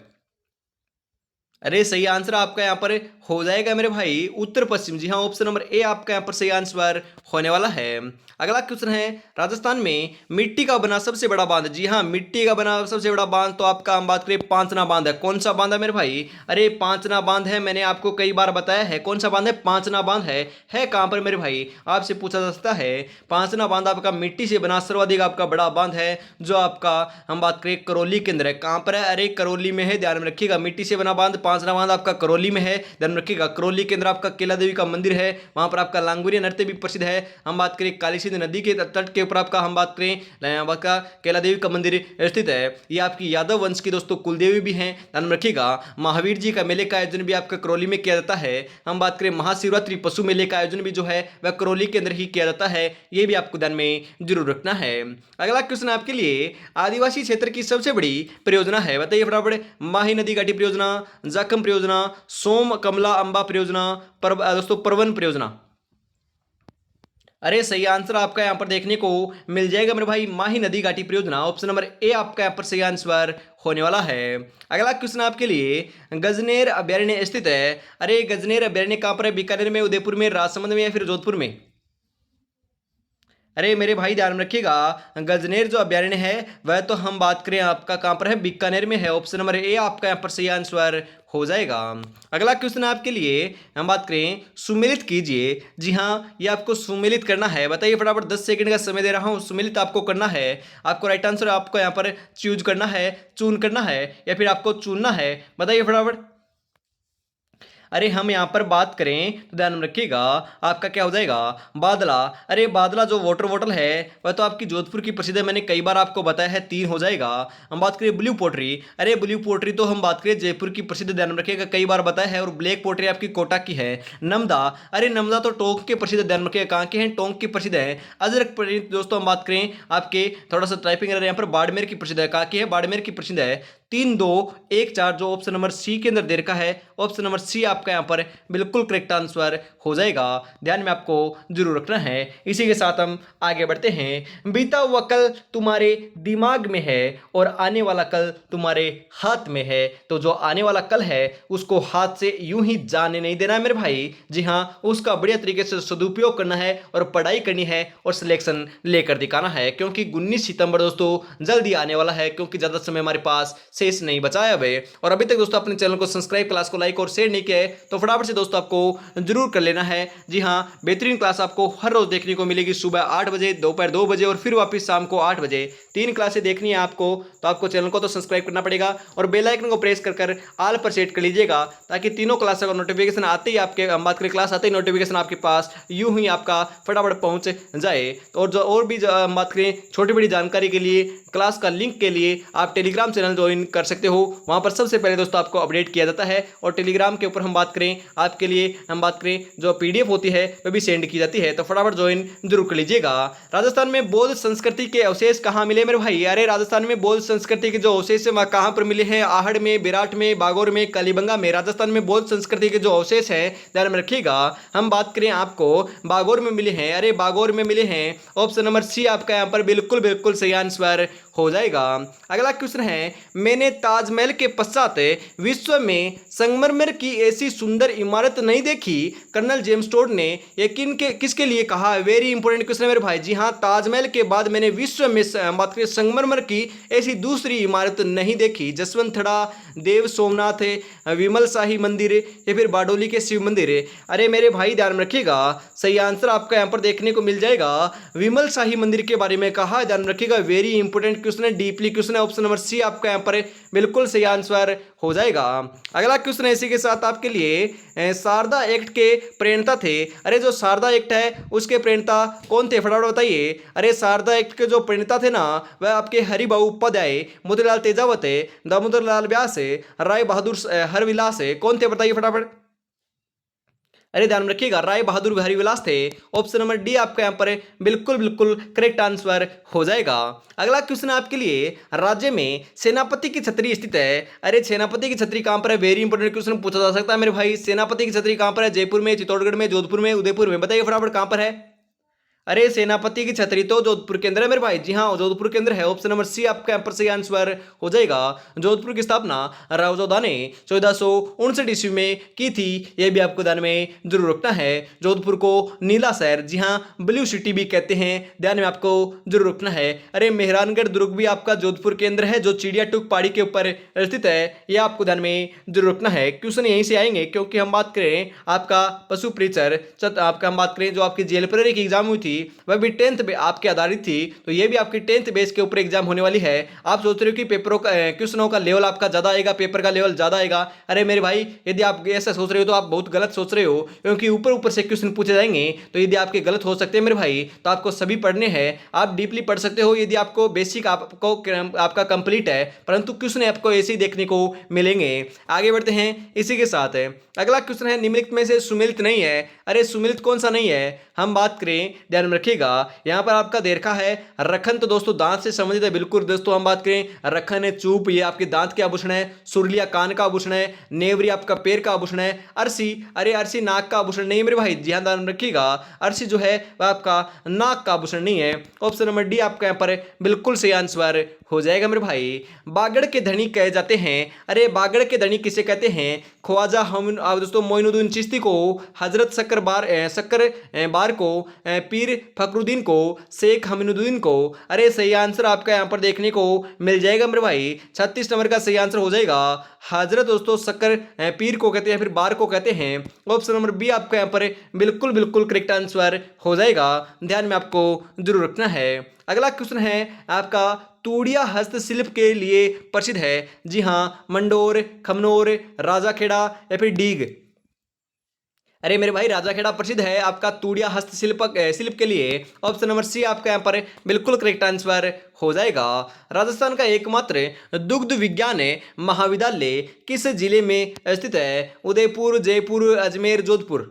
अरे सही आंसर आपका यहाँ पर हो जाएगा मेरे भाई उत्तर पश्चिम। जी हाँ, ऑप्शन नंबर ए आपका यहाँ पर सही आंसर होने वाला है। अगला क्वेश्चन है, राजस्थान में मिट्टी का बना सबसे बड़ा बांध। जी हाँ, मिट्टी का बना सबसे बड़ा बांध तो आपका हम बात करें पांचना बांध है। कौन सा बांध है मेरे भाई? अरे पांचना बांध है, मैंने आपको कई बार बताया है। कौन सा बांध है? पांचना बांध है कहाँ पर मेरे भाई? आपसे पूछा जा सकता है। पांचना बांध आपका मिट्टी से बना सर्वाधिक आपका बड़ा बांध है, जो आपका हम बात करें करौली के अंदर है। कहाँ पर है? अरे करौली में है, ध्यान में रखिएगा। मिट्टी से बना बांध पांचना बांध आपका करौली में है, ध्यान रखिएगा। करौली के अंदर आपका केला देवी का मंदिर है, वहां पर आपका लांगुरिया नृत्य भी प्रसिद्ध है। हम बात करें काली सिंध नदी के तट के ऊपर आपका हम बात करें आपका केला देवी का मंदिर स्थित है। ये आपकी यादव वंश की दोस्तों कुलदेवी भी हैं, ध्यान में रखिएगा। महावीर जी का मेले का आयोजन भी आपका करौली में किया जाता है। हम बात करें महाशिवरात्रि पशु मेले का आयोजन भी जो है वह करौली के अंदर ही किया जाता है, ये भी आपको ध्यान में जरूर रखना है। अगला क्वेश्चन आपके लिए, आदिवासी क्षेत्र की सबसे बड़ी परियोजना है, बताइए फटाफट। माही नदी घाटी परियोजना, जाखम परियोजना, सोम कमला अंबा परियोजना, दोस्तों परवन परियोजना? अरे सही आंसर आपका यहां पर देखने को मिल जाएगा मेरे भाई, माही नदी घाटी परियोजना। ऑप्शन नंबर ए आपका यहां पर सही आंसर होने वाला है। अगला क्वेश्चन आपके लिए, गजनेर अभ्यारण्य स्थित है। अरे गजनेर अभ्यारण्य कहां पर है? बीकानेर में, उदयपुर में, राजसमंद में या फिर जोधपुर में? अरे मेरे भाई ध्यान में रखिएगा, गजनेर जो अभ्यारण्य है वह तो हम बात करें आपका कहां पर है? बीकानेर में है। ऑप्शन नंबर ए आपका यहाँ पर सही आंसर हो जाएगा। अगला क्वेश्चन आपके लिए, हम बात करें सुमेलित कीजिए। जी हाँ, ये आपको सुमेलित करना है, बताइए फटाफट। 10 सेकंड का समय दे रहा हूँ, सुमेलित आपको करना है। आपको राइट आंसर आपको यहाँ पर चूज करना है, चून करना है या फिर आपको चुनना है, बताइए फटाफट। अरे हम यहाँ पर बात करें तो ध्यान में रखिएगा, आपका क्या हो जाएगा? बादला। अरे बादला जो वाटर बॉटल है वह तो आपकी जोधपुर की प्रसिद्ध है, मैंने कई बार आपको बताया है, 3 हो जाएगा। हम बात करें ब्लू पोट्री। अरे ब्लू पोट्री तो हम बात करें जयपुर की प्रसिद्ध, ध्यान में रखिएगा, कई बार बताया है। और ब्लैक पोट्री आपकी कोटा की है। नमदा। अरे नमदा तो टोंक के प्रसिद्ध, ध्यान में रखिएगा, कहाँ के हैं? टोंक की प्रसिद्ध है। अजरक दोस्तों हम बात करें आपके, थोड़ा सा टाइपिंग एरर यहाँ पर, बाड़मेर की प्रसिद्ध है। कहाँ की है? बाड़मेर की प्रसिद्ध है। 3 2 1 4 जो ऑप्शन नंबर सी के अंदर दे रखा है, ऑप्शन नंबर सी आपका यहाँ पर बिल्कुल करेक्ट आंसर हो जाएगा, ध्यान में आपको जरूर रखना है। इसी के साथ हम आगे बढ़ते हैं। बीता हुआ कल तुम्हारे दिमाग में है और आने वाला कल तुम्हारे हाथ में है। तो जो आने वाला कल है उसको हाथ से यूं ही जाने नहीं देना है मेरे भाई। जी हाँ, उसका बढ़िया तरीके से सदुपयोग करना है और पढ़ाई करनी है और सिलेक्शन लेकर दिखाना है, क्योंकि 19 सितंबर दोस्तों जल्दी आने वाला है, क्योंकि ज्यादा समय हमारे पास शेष नहीं बचाया हुआ। और अभी तक दोस्तों अपने चैनल को सब्सक्राइब, क्लास को लाइक और शेयर नहीं किया है तो फटाफट से दोस्तों आपको जरूर कर लेना है। जी हाँ, बेहतरीन क्लास आपको हर रोज देखने को मिलेगी, सुबह 8 बजे, दोपहर 2 बजे और फिर वापस शाम को 8 बजे। 3 क्लासें देखनी है आपको, तो आपको चैनल को तो सब्सक्राइब करना पड़ेगा और बेल आइकन को प्रेस कर ऑल पर सेट कर लीजिएगा, ताकि तीनों क्लास का नोटिफिकेशन आते ही आपके, हम बात करें क्लास आते ही नोटिफिकेशन आपके पास यूं ही आपका फटाफट पहुंच जाए। और जो और भी हम बात करें छोटी बड़ी जानकारी के लिए, क्लास का लिंक के लिए आप टेलीग्राम चैनल ज्वाइन कर सकते हो। वहां पर सबसे पहले दोस्तों आपको अपडेट किया जाता है और टेलीग्राम के ऊपर हम बात करें आपके लिए, हम बात करें जो पीडीएफ होती है वह भी सेंड की जाती है, तो फटाफट ज्वाइन जरूर कर लीजिएगा। राजस्थान में बौद्ध संस्कृति के अवशेष कहाँ मिले मेरे भाई? अरे राजस्थान में बौद्ध संस्कृति के जो अवशेष है वह कहाँ पर मिले हैं? आहड़ में, बेराट में, बागौर में, कालीबंगा में। राजस्थान में बौद्ध संस्कृति के जो अवशेष है ध्यान में रखिएगा, हम बात करें आपको बागौर में मिले हैं। अरे बागौर में मिले हैं, ऑप्शन नंबर सी आपका यहाँ पर बिल्कुल बिल्कुल सही आंसर हो जाएगा। अगला क्वेश्चन है, मैंने ताजमहल के पश्चात विश्व में संगमरमर की ऐसी सुंदर इमारत नहीं देखी। कर्नल जेम्स टोड ने यकीन के किसके लिए कहा? वेरी इंपॉर्टेंट क्वेश्चन है मेरे भाई। जी हाँ, ताजमहल के बाद मैंने विश्व में बात करें संगमरमर की ऐसी दूसरी इमारत नहीं देखी। जसवंत थड़ा, देव सोमनाथ, विमल शाही मंदिर या फिर बारडोली के शिव मंदिर? अरे मेरे भाई ध्यान में रखिएगा, सही आंसर आपका यहाँ पर देखने को मिल जाएगा, विमल शाही मंदिर के बारे में कहा, ध्यान रखिएगा। वेरी इंपॉर्टेंट क्वेश्चन है, डीपली क्वेश्चन है। ऑप्शन नंबर सी आपका यहाँ पर बिल्कुल सही आंसर हो जाएगा। अगला क्वेश्चन है इसी के साथ आपके लिए, शारदा एक्ट के प्रणेता थे। अरे जो शारदा एक्ट है उसके प्रणेता कौन थे, फटाफट बताइए। अरे शारदा एक्ट के जो प्रणेता थे ना वह आपके हरिभाऊ उपाध्याय, मोतीलाल तेजावत, दामोदर लाल व्यास, राय बहादुर हरविलास, कौन थे बताइए फटाफट। अरे ध्यान में रखिएगा, राय बहादुर बिहारी विलास थे। ऑप्शन नंबर डी आपका यहाँ पर बिल्कुल बिल्कुल करेक्ट आंसर हो जाएगा। अगला क्वेश्चन आपके लिए, राज्य में सेनापति की छतरी स्थित है। अरे सेनापति की छतरी कहां पर है? वेरी इंपॉर्टेंट क्वेश्चन पूछा जा सकता है मेरे भाई। सेनापति की छतरी कहां पर है? जयपुर में, चित्तौड़गढ़ में, जोधपुर में, उदयपुर में? बताइए फटाफट कहां पर है। अरे सेनापति की छतरी तो जोधपुर के अंदर है मेरे भाई। जी हाँ, जोधपुर के अंदर है। ऑप्शन नंबर सी आपका यहाँ पर सही आंसर हो जाएगा। जोधपुर की स्थापना राव जोधा ने 1459 ईस्वी में की थी। यह भी आपको ध्यान में जरूर रखना है। जोधपुर को नीला शहर, जी हाँ, ब्लू सिटी भी कहते हैं, ध्यान में आपको जरूर रखना है। अरे मेहरानगढ़ दुर्ग भी आपका जोधपुर के अंदर है, जो चिड़िया टूक पहाड़ी के ऊपर स्थित है। यह आपको ध्यान में जरूर रखना है। क्वेश्चन यहीं से आएंगे, क्योंकि हम बात करें आपका पशु परिचर, आपका हम बात करें जो आपकी जेल प्रेरी की एग्जाम हुई थी, वह भी 10th पे आपके आधारित थी। तो ये भी आपकी 10th बेस के ऊपर एग्जाम होने वाली है। आप सोच रहे हो कि पेपरों का क्वेश्चनों का लेवल आपका ज्यादा आएगा, पेपर का लेवल ज्यादा आएगा। अरे मेरे भाई, यदि आप ऐसा सोच रहे हो तो आप बहुत गलत सोच रहे हो, क्योंकि ऊपर ऊपर से क्वेश्चन पूछे जाएंगे। तो यदि आपके गलत हो सकते हैं मेरे भाई, तो आपको सभी पढ़ने हैं। आप डीपली पढ़ सकते हो यदि आपको बेसिक आपको आपका कंप्लीट है, परंतु क्वेश्चन आपको ऐसे ही देखने को मिलेंगे। आगे बढ़ते हैं इसी के साथ। अगला क्वेश्चन है, निम्नलिखित में से सुमेलित नहीं है। अरे सुमेलित कौन सा नहीं है? हम बात करें, ध्यान में रखिएगा, यहां पर आपका दे रखा है रखन, तो दोस्तों दांत से संबंधित है बिल्कुल। दोस्तों हम बात करें, रखन है चूप, ये आपके दांत के आभूषण है। सुरलिया कान का आभूषण है। नेवरी आपका पैर का आभूषण है। अरसी, अरे अरसी नाक का आभूषण नहीं मेरे भाई, ध्यान ध्यान रखिएगा, अरसी जो है वह आपका नाक का आभूषण नहीं है। ऑप्शन नंबर डी आपका यहाँ पर बिल्कुल सही आंसर हो जाएगा मेरे भाई। बागड़ के धनी कहे जाते हैं। अरे बागड़ के धनी किसे कहते हैं? ख्वाजा हम दोस्तों मोइनुद्दीन चिश्ती को, हजरत शक्कर बार को, पीर फखरुद्दीन को, शेख हमीनुद्दीन को। अरे सही आंसर आपका यहाँ पर देखने को मिल जाएगा मेरे भाई। 36 नंबर का सही आंसर हो जाएगा। हजरत दोस्तों शक्कर पीर को कहते हैं, फिर बार को कहते हैं। ऑप्शन नंबर बी आपका यहाँ पर बिल्कुल बिल्कुल करेक्ट आंसर हो जाएगा। ध्यान में आपको जरूर रखना है। अगला क्वेश्चन है आपका, तूड़िया हस्तशिल्प के लिए प्रसिद्ध है। जी हां, मंडोर, खमनोर, राजाखेड़ा या फिर डीग? अरे मेरे भाई, राजाखेड़ा प्रसिद्ध है आपका तूड़िया शिल्प के लिए। ऑप्शन नंबर सी आपका यहाँ पर बिल्कुल करेक्ट आंसर हो जाएगा। राजस्थान का एकमात्र दुग्ध विज्ञान महाविद्यालय किस जिले में स्थित है? उदयपुर, जयपुर, अजमेर, जोधपुर?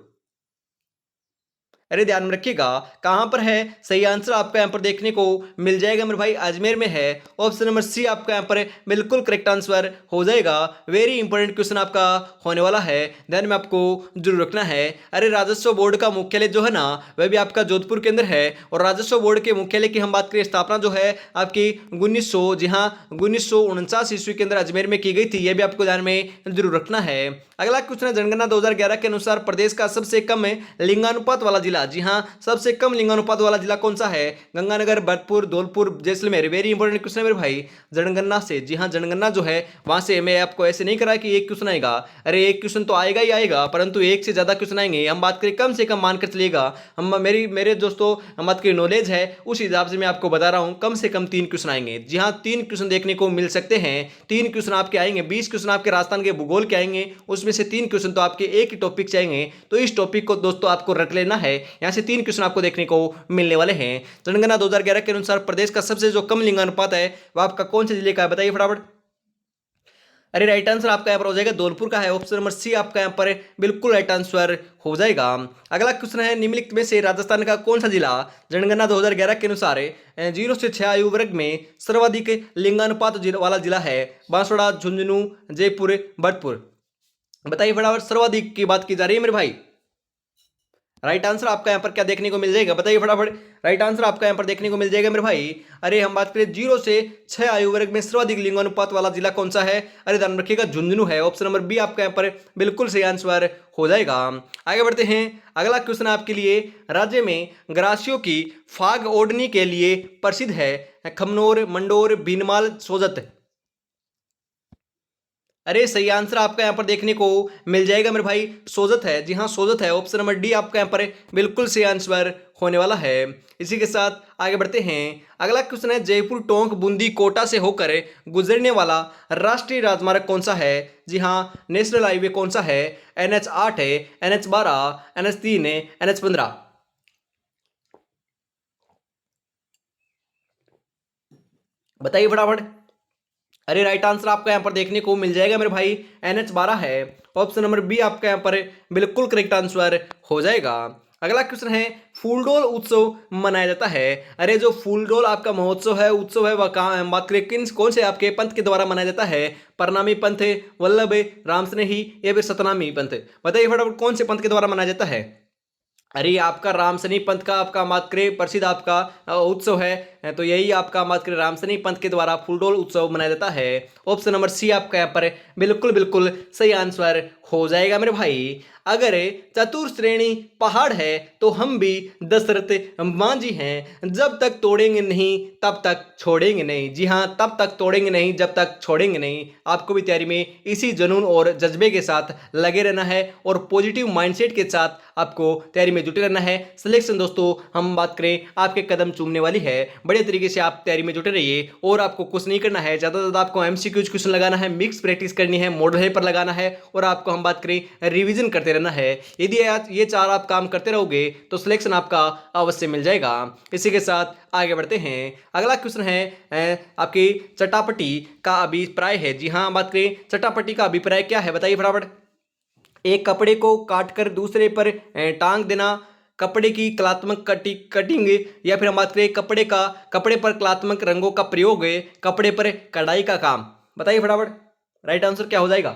अरे ध्यान में रखिएगा, कहां पर है? सही आंसर आपका यहाँ पर देखने को मिल जाएगा मेरे भाई, अजमेर में है। ऑप्शन नंबर सी आपका यहाँ पर बिल्कुल करेक्ट आंसर हो जाएगा। वेरी इंपॉर्टेंट क्वेश्चन आपका होने वाला है, ध्यान में आपको जरूर रखना है। अरे राजस्व बोर्ड का मुख्यालय जो है ना, वह भी आपका जोधपुर के अंदर है। और राजस्व बोर्ड के मुख्यालय की हम बात करें, स्थापना जो है आपकी 1900, जी हाँ, 1949 ईस्वी के अंदर अजमेर में की गई थी। यह भी आपको ध्यान में जरूर रखना है। अगला क्वेश्चन है, जनगणना 2011 के अनुसार प्रदेश का सबसे कम लिंगानुपात वाला जिला, जी हाँ, सबसे कम लिंगानुपात वाला जिला कौन सा है? Ganganagar, Bharatpur, Dholpur, Jaisalmer? Very important question है मेरे भाई, जनगणना से। जी हाँ, जनगणना जो है वहां से मैं आपको ऐसे नहीं करा कि एक क्वेश्चन आएगा। अरे एक क्वेश्चन तो आएगा ही आएगा, परंतु एक से ज्यादा क्वेश्चन आएंगे। हम बात करें कम से कम मानकर चलिएगा, हम मेरे दोस्तों हम बात करें नॉलेज है उस हिसाब से मैं आपको बता रहा हूं, कम से कम 3 क्वेश्चन आएंगे। जी हाँ, 3 क्वेश्चन देखने को मिल सकते हैं। 3 क्वेश्चन आपके आएंगे, 20 क्वेश्चन आपके राजस्थान के भूगोल के आएंगे, उसमें से 3 क्वेश्चन तो आपके एक ही टॉपिक से आएंगे। तो इस टॉपिक को दोस्तों आपको रख लेना है, यहाँ से 3 क्वेश्चन आपको देखने को मिलने वाले हैं। जनगणना 2011 के अनुसार प्रदेश का सबसे जो कम लिंगानुपात है वह आपका कौन से जिले का है? बताइए फटाफट। अरे राइट आंसर आपका यहाँ पर हो जाएगा धौलपुर का है। ऑप्शन नंबर सी आपका यहाँ पर बिल्कुल राइट आंसर हो जाएगा। अगला क्वेश्चन है, निम्नलिखित में से राजस्थान का कौन सा जिला जनगणना 2011 के अनुसार 0 से 6 आयु वर्ग में सर्वाधिक लिंगानुपात वाला जिला है? बांसवाड़ा, झुंझुनू, जयपुर, भरतपुर? बताइए फटाफट, सर्वाधिक की बात की जा रही है मेरे भाई। राइट आंसर आपका यहाँ पर क्या देखने को मिल जाएगा? बताइए फटाफट। राइट आंसर आपका यहाँ पर देखने को मिल जाएगा मेरे भाई। अरे हम बात करें 0 से 6 आयु वर्ग में सर्वाधिक लिंगानुपात वाला जिला कौन सा है? अरे ध्यान रखिएगा, झुंझुनू है। ऑप्शन नंबर बी आपका यहाँ पर बिल्कुल सही आंसर हो जाएगा। आगे बढ़ते हैं, अगला क्वेश्चन आपके लिए, राज्य में ग्रासियों की फाग ओढ़नी के लिए प्रसिद्ध है? खमनोर, मंडोर, भीनमाल, सोजत? अरे सही आंसर आपका यहाँ पर देखने को मिल जाएगा मेरे भाई, सोजत है। जी हाँ, सोजत है। ऑप्शन नंबर डी आपका यहाँ पर बिल्कुल सही आंसर होने वाला है। इसी के साथ आगे बढ़ते हैं, अगला क्वेश्चन है, जयपुर, टोंक, बूंदी, कोटा से होकर गुजरने वाला राष्ट्रीय राजमार्ग कौन सा है? जी हाँ, नेशनल हाईवे कौन सा है? NH8 है, NH12, NH3 है, NH15? बताइए फटाफट। अरे राइट आंसर आपका यहाँ पर देखने को मिल जाएगा मेरे भाई NH12 है। ऑप्शन नंबर बी आपका यहाँ पर बिल्कुल करेक्ट आंसर हो जाएगा। अगला क्वेश्चन है, फूलडोल उत्सव मनाया जाता है। अरे जो फूलडोल आपका महोत्सव है, उत्सव है, वह कहाँ बात करें किन कौन से आपके पंथ के द्वारा मनाया जाता है? परनामी पंथ, वल्लभ, रामस्नेही या फिर सतनामी पंथ? बताइए फटाफट कौन से पंथ के द्वारा मनाया जाता है? अरे आपका रामसनी पंथ का आपका बात करें प्रसिद्ध आपका उत्सव है, तो यही आपका बात करें रामसनी पंथ के द्वारा फूलडोल उत्सव मनाया जाता है। ऑप्शन नंबर सी आपका यहाँ पर बिल्कुल बिल्कुल सही आंसर हो जाएगा मेरे भाई। अगर चतुर्श्रेणी पहाड़ है तो हम भी दशरथ मांझी हैं, जब तक तोड़ेंगे नहीं तब तक छोड़ेंगे नहीं। जी हाँ, तब तक तोड़ेंगे नहीं जब तक छोड़ेंगे नहीं। आपको भी तैयारी में इसी जुनून और जज्बे के साथ लगे रहना है और पॉजिटिव माइंडसेट के साथ आपको तैयारी में जुटे रहना है। सिलेक्शन दोस्तों हम बात करें आपके कदम चूमने वाली है। बड़े तरीके से आप तैयारी में जुटे रहिए और आपको कुछ नहीं करना है, ज़्यादा से ज़्यादा आपको MCQ क्वेश्चन लगाना है, मिक्स प्रैक्टिस करनी है, मॉडल पेपर लगाना है और आपको हम बात करें रिवीजन करते रहना है। यदि ये चार आप काम करते रहोगे तो सिलेक्शन आपका अवश्य मिल जाएगा। इसी के साथ आगे बढ़ते हैं। अगला क्वेश्चन है आपकी चटापटी का अभिप्राय है। जी हाँ, बात करें चटापटी का अभिप्राय क्या है, बताइए फटाफट। एक कपड़े को काटकर दूसरे पर टांग देना, कपड़े की कलात्मक कटिंग, या फिर हम बात करें कपड़े पर कलात्मक रंगों का प्रयोग, कपड़े पर कढ़ाई का काम? बताइए फटाफट राइट आंसर क्या हो जाएगा।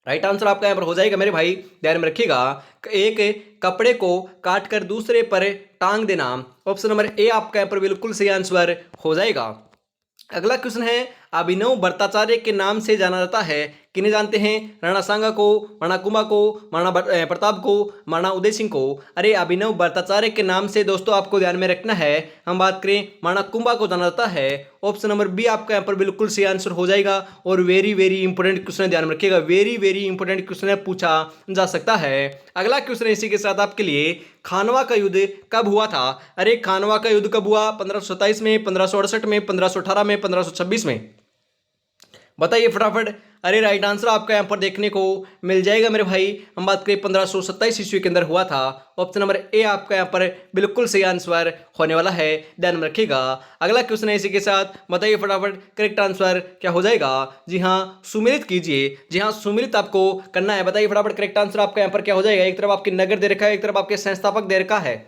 राइट आंसर आपका यहाँ पर हो जाएगा मेरे भाई, ध्यान में रखिएगा, एक कपड़े को काटकर दूसरे पर टांग देना। ऑप्शन नंबर ए आपका यहाँ पर बिल्कुल सही आंसर हो जाएगा। अगला क्वेश्चन है, अभिनव भट्टाचार्य के नाम से जाना जाता है, किन्हें जानते हैं? राणा सांगा को, राणा कुंभा को, महाराणा प्रताप को, महाराणा उदय सिंह को? अरे अभिनव भट्टाचार्य के नाम से दोस्तों आपको ध्यान में रखना है, हम बात करें महाराणा कुंभा को जाना जाता है। ऑप्शन नंबर बी आपका यहाँ पर बिल्कुल सही आंसर हो जाएगा। और वेरी वेरी इंपॉर्टेंट क्वेश्चन है, ध्यान में रखिएगा, वेरी वेरी इंपॉर्टेंट क्वेश्चन है, पूछा जा सकता है। अगला क्वेश्चन इसी के साथ आपके लिए, खानवा का युद्ध कब हुआ था? अरे खानवा का युद्ध कब हुआ? 1527 में, 1568 में, 1518 में, 1526 में? बताइए फटाफट। अरे राइट आंसर आपका यहाँ पर देखने को मिल जाएगा मेरे भाई, हम बात करें 1527 ईस्वी के अंदर हुआ था। ऑप्शन नंबर ए आपका यहाँ पर बिल्कुल सही आंसर होने वाला है, ध्यान में रखिएगा। अगला क्वेश्चन है इसी के साथ, बताइए फटाफट करेक्ट आंसर क्या हो जाएगा। जी हाँ, सुमिलित कीजिए। जी हाँ, सुमिलित आपको करना है। बताइए फटाफट करेक्ट आंसर आपका यहाँ पर क्या हो जाएगा। एक तरफ आपके नगर दे रखा है, एक तरफ आपके संस्थापक दे रखा है।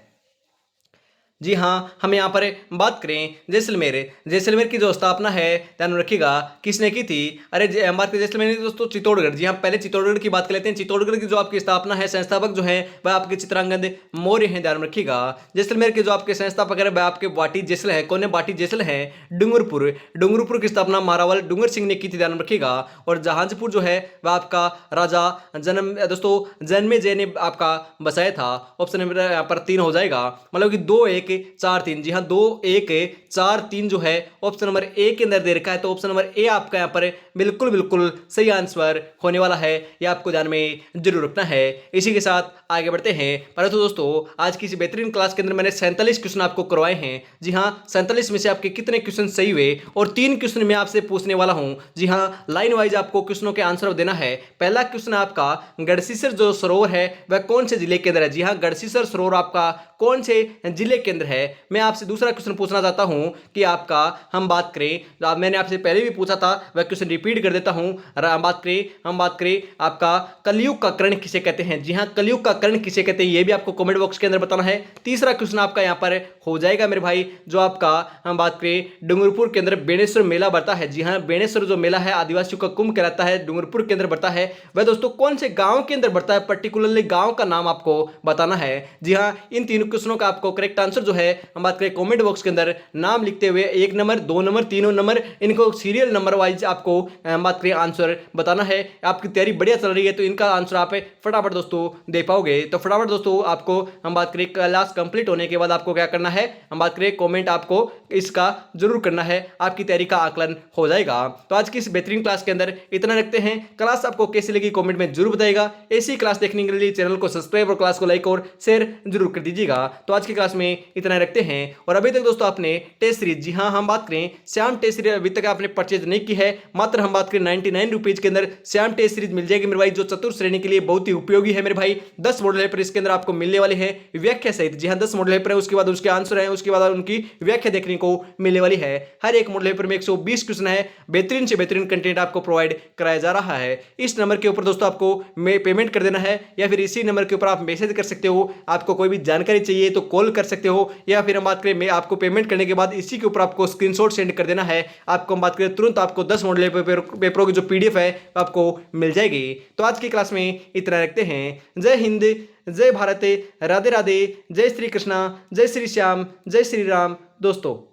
जी हाँ, हम यहाँ पर बात करें जैसलमेर की जो स्थापना है, ध्यान रखिएगा, किसने की थी? अरे हम बात करें जैसलमेर की दोस्तों, चित्तौड़गढ़। जी हाँ, पहले चित्तौड़गढ़ की बात कर लेते हैं। चित्तौड़गढ़ की जो आपकी स्थापना है, संस्थापक जो है वह आपके चित्रांगद मौर्य हैं, ध्यान रखिएगा। जैसलमेर के जो आपके संस्थापक है वह आपके बाटी जैसल है। कौन है बाटी जैसल है? डूंगरपुर की स्थापना महारावल डूंगर सिंह ने की थी, ध्यान रखिएगा। और जहांजपुर जो है वह आपका राजा जन्मेजय ने आपका बसाया था। ऑप्शन नंबर यहाँ पर 3 हो जाएगा, मतलब कि 2 1 4 3। जी हाँ, 2 1 4 3 जो है ऑप्शन नंबर ए के अंदर दे रखा है, तो ऑप्शन नंबर ए आपका यहाँ पर बिल्कुल बिल्कुल सही आंसर होने वाला है, ये आपको ध्यान में जरूर रखना है। इसी के साथ आगे बढ़ते हैं। परंतु दोस्तों आज की इस बेहतरीन क्लास के अंदर मैंने 47 क्वेश्चन आपको करवाए हैं। जी हाँ, 47 में से आपके कितने क्वेश्चन सही हुए और 3 क्वेश्चन मैं आपसे पूछने वाला हूँ। जी हाँ, लाइन वाइज आपको क्वेश्चनों के आंसर देना है। पहला क्वेश्चन आपका, गढ़सीसर जो सरोवर है वह कौन से जिले के अंदर है? जी हाँ, गढ़सीसर सरोवर आपका कौन से जिले के अंदर है? मैं आपसे दूसरा क्वेश्चन पूछना चाहता हूं कि आपका हम बात करें, मैंने आपसे पहले भी पूछा था, वह क्वेश्चन रिपीट कर देता हूं। हम बात करें आपका कलयुग का कर्ण किसे कहते हैं? जी हां, कलयुग का कर्ण किसे कहते हैं, यह भी आपको कमेंट बॉक्स के अंदर बताना है। तीसरा क्वेश्चन आपका यहां पर हो जाएगा मेरे भाई, जो आपका हम बात करें डूंगरपुर के अंदर बेणेश्वर मेला बढ़ता है। जी हां, बेणेश्वर जो मेला है आदिवासियों का कुंभ कहलाता है, डूंगरपुर के अंदर बढ़ता है। वह दोस्तों कौन से गांव के अंदर बढ़ता है, पर्टिकुलरली गांव का नाम आपको बताना है। जी हां, इन तीनों क्वेश्चनों का आपको करेक्ट आंसर जो है हम बात करें कमेंट बॉक्स के अंदर नाम लिखते हुए 1 नंबर 2 नंबर 3 नंबर, इनको सीरियल नंबर वाइज आपको बात करें आंसर बताना है। आपकी तैयारी बढ़िया चल रही है तो इनका आंसर आप फटाफट दोस्तों दे पाओगे। तो फटाफट दोस्तों आपको हम बात करें क्लास कंप्लीट होने के बाद आपको क्या करना है, हम बात करें कमेंट आपको इसका जरूर करना है, आपकी तैयारी का आकलन हो जाएगा। तो आज की इस बेहतरीन क्लास के अंदर इतना रखते हैं। क्लास आपको कैसी लगी कमेंट में जरूर बताइएगा। ऐसी क्लास देखने के लिए चैनल को सब्सक्राइब और क्लास को लाइक और शेयर जरूर कर दीजिएगा। तो आज की क्लास में इतना रखते हैं। और अभी तक दोस्तों आपने टेस्ट सीरीज, जी हाँ हम बात करें श्याम टेस्ट सीरीज अभी तक आपने परचेज नहीं की है, मात्र हम बात करें 99 रुपीज के अंदर श्याम टेस्ट सीरीज मिल जाएगी मेरे भाई, जो चतुर्थ श्रेणी के लिए बहुत ही उपयोगी है मेरे भाई। 10 मॉडल पेपर इसके अंदर आपको मिलने वाले हैं व्याख्या सहित, जी हाँ 10 मॉडल पेपर है, उसके बाद उसके आंसर है, उसके बाद उनकी व्याख्या देखने को मिलने वाली है। हर एक मॉडल पेपर में 120 क्वेश्चन है, बेहतरीन से बेहतरीन कंटेंट आपको प्रोवाइड कराया जा रहा है। इस नंबर के ऊपर दोस्तों आपको पेमेंट कर देना है, या फिर इसी नंबर के ऊपर आप मैसेज कर सकते हो। आपको कोई भी जानकारी चाहिए तो कॉल कर सकते हो, या फिर हम बात करें आपको पेमेंट करने के बाद इसी के ऊपर आपको स्क्रीनशॉट सेंड कर देना है। आपको हम बात करें तुरंत आपको 10 मॉडल पेपरों की जो पीडीएफ है आपको मिल जाएगी। तो आज की क्लास में इतना रखते हैं। जय हिंद, जय भारत, राधे राधे, जय श्री कृष्णा, जय श्री श्याम, जय श्री राम दोस्तों।